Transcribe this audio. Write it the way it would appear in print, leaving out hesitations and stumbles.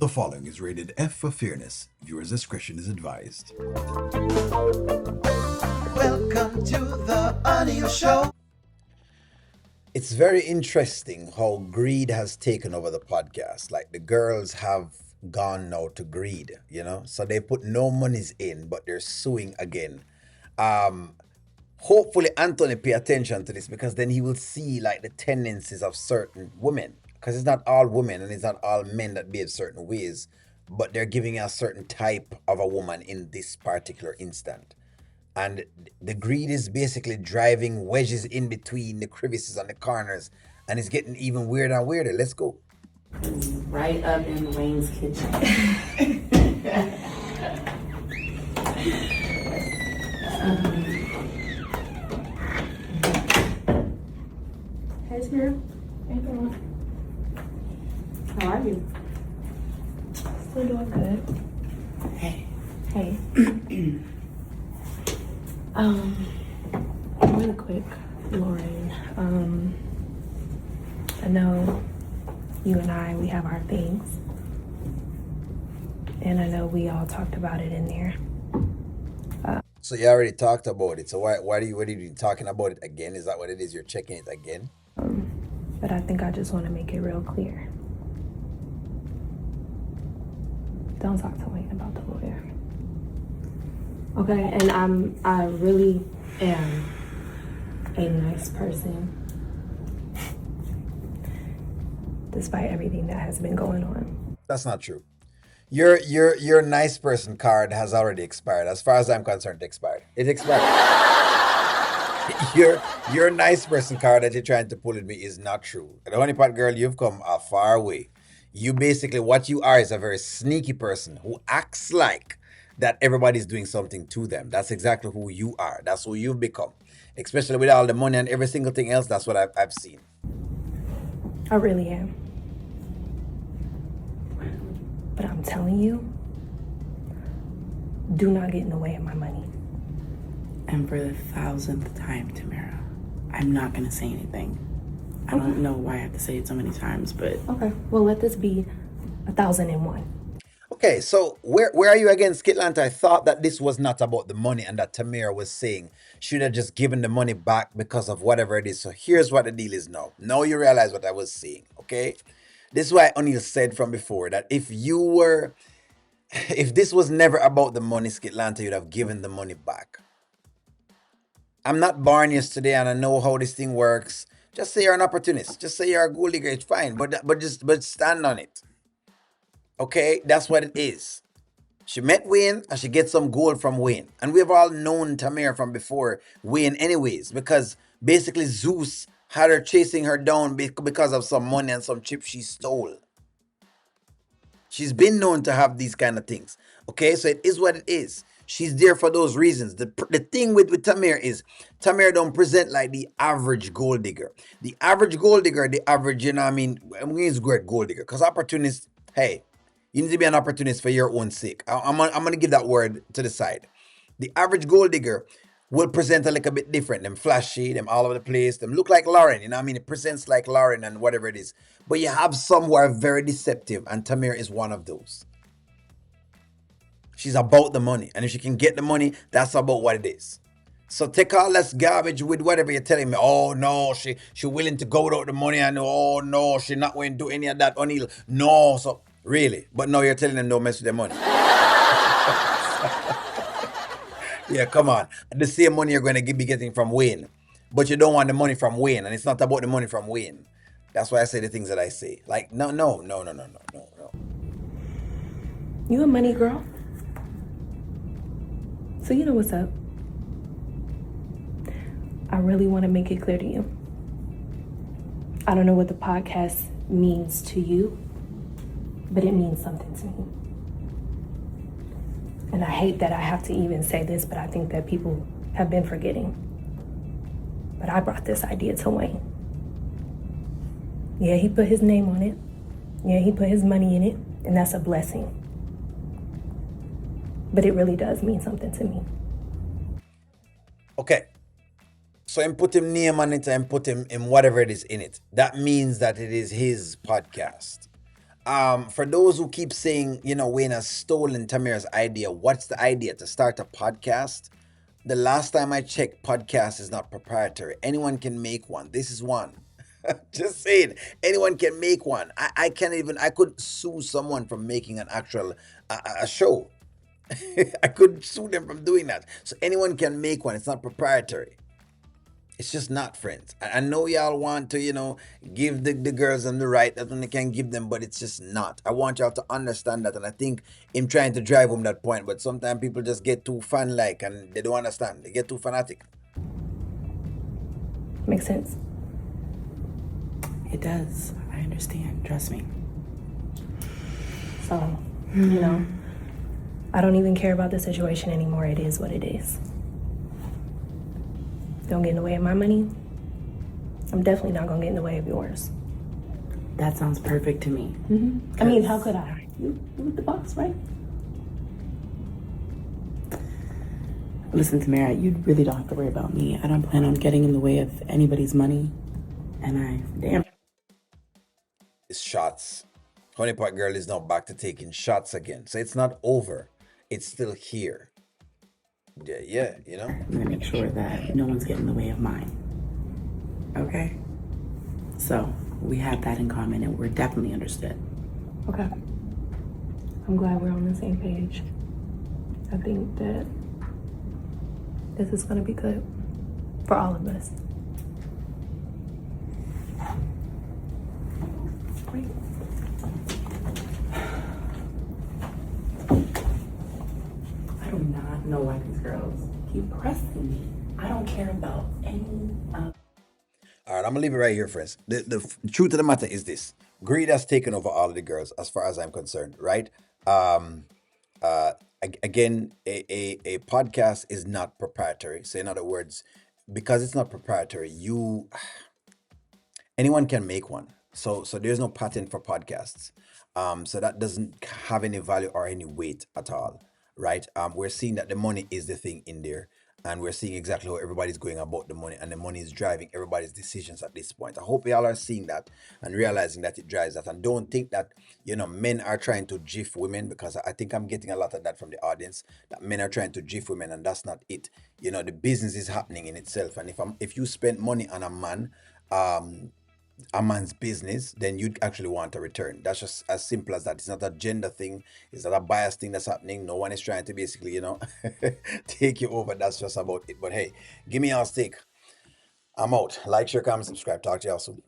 The following is rated F for fairness. Viewers' discretion is advised. Welcome to the audio show. It's very interesting how greed has taken over the podcast. Like the girls have gone now to greed, So they put no monies in, but they're suing again. Hopefully Anthony pay attention to this because then he will see like the tendencies of certain women. Because it's not all women and it's not all men that behave certain ways, but they're giving a certain type of a woman in this particular instant. And the greed is basically driving wedges in between the crevices and the corners, and it's getting even weirder and weirder. Let's go. Right up in Wayne's kitchen. Hey, Spirit. Hey, girl. How are you? Still doing good. Hey. Hey. Really quick, Lauren. I know you and we have our things. And I know we all talked about it in there. So you already talked about it. So why are you talking about it again? Is that what it is? You're checking it again? But I think I just want to make it real clear. Don't talk to Wayne about the lawyer. Okay, and I really am a nice person, despite everything that has been going on. That's not true. Your nice person card has already expired. As far as I'm concerned, it expired. It expired. your nice person card that you're trying to pull at me is not true. The honeypot girl, you've come a far way. You basically, what you are is a very sneaky person who acts like that everybody's doing something to them. That's exactly who you are. That's who you've become. Especially with all the money and every single thing else, that's what I've seen. I really am. But I'm telling you, do not get in the way of my money. And for the 1000th time, Tamara, I'm not going to say anything. I don't know why I have to say it so many times, but... Okay, well, let this be 1001. Okay, so where are you again, Skitlanta? I thought that this was not about the money and that Tamara was saying should have just given the money back because of whatever it is. So here's what the deal is now. Now you realize what I was saying, okay? This is why O'Neill said from before that if this was never about the money, Skitlanta, you'd have given the money back. I'm not born yesterday and I know how this thing works. Just say you're an opportunist. Just say you're a gold digger. It's fine, but stand on it. Okay, that's what it is. She met Wayne and she gets some gold from Wayne. And we've all known Tamara from before Wayne anyways, because basically Zeus had her chasing her down because of some money and some chips she stole. She's been known to have these kind of things. Okay, so it is what it is. She's there for those reasons. The thing with Tamara is Tamara don't present like the average gold digger. The average gold digger, I'm going to use the word gold digger because opportunist, hey, you need to be an opportunist for your own sake. I'm going to give that word to the side. The average gold digger will present a little bit different. Them flashy, them all over the place, them look like Lauren. It presents like Lauren and whatever it is. But you have some who are very deceptive, and Tamara is one of those. She's about the money. And if she can get the money, that's about what it is. So take all this garbage with whatever you're telling me. Oh, no, she willing to go without the money. And oh, no, she not going to do any of that. O'Neill. No, so really. But no, you're telling them don't mess with their money. Yeah, come on. The same money you're going to be getting from Wayne. But you don't want the money from Wayne. And it's not about the money from Wayne. That's why I say the things that I say. Like, no. You a money girl? So you know what's up. I really want to make it clear to you. I don't know what the podcast means to you, but it means something to me. And I hate that I have to even say this, but I think that people have been forgetting. But I brought this idea to Wayne. Yeah, he put his name on it. Yeah, he put his money in it, and that's a blessing. But it really does mean something to me. Okay. So and put him name on it and put him in whatever it is in it. That means that it is his podcast. For those who keep saying, Wayne has stolen Tamira's idea, what's the idea? To start a podcast? The last time I checked, podcast is not proprietary. Anyone can make one. This is one. Just saying, anyone can make one. I can't even, I could sue someone from making an actual a show. I could sue them from doing that. So anyone can make one. It's not proprietary. It's just not, friends. I know y'all want to, give the girls and the right that they can give them, but it's just not. I want y'all to understand that, and I think I'm trying to drive home that point. But sometimes people just get too fan-like and they don't understand. They get too fanatic. Makes sense. It does. I understand. Trust me. So, you know, I don't even care about the situation anymore. It is what it is. Don't get in the way of my money. I'm definitely not gonna get in the way of yours. That sounds perfect to me. I mean, how could I? You with the boss, right? Listen, Tamara, you really don't have to worry about me. I don't plan on getting in the way of anybody's money. And It's shots. Honeypot Girl is now back to taking shots again. So it's not over. It's still here. Yeah, I'm gonna make sure that no one's getting in the way of mine. Okay? So, we have that in common and we're definitely understood. Okay. I'm glad we're on the same page. I think that this is gonna be good for all of us. Great. I do not know why these girls keep pressing me. I don't care about any of. All right, I'm gonna leave it right here, friends. The truth of the matter is this: greed has taken over all of the girls, as far as I'm concerned. Right? Again, a podcast is not proprietary. So, in other words, because it's not proprietary, anyone can make one. So there's no patent for podcasts. So that doesn't have any value or any weight at all, right? We're seeing that the money is the thing in there, and we're seeing exactly how everybody's going about the money, and the money is driving everybody's decisions at this point. I hope y'all are seeing that and realizing that it drives that, and don't think that men are trying to jiff women, because I think I'm getting a lot of that from the audience, that men are trying to jiff women, and that's not it. The business is happening in itself, and if you spend money on a man's business, then you'd actually want a return. That's just as simple as that. It's not a gender thing. It's not a bias thing that's happening. No one is trying to basically, take you over. That's just about it. But hey, give me your stake. I'm out. Like, share, comment, subscribe. Talk to y'all soon.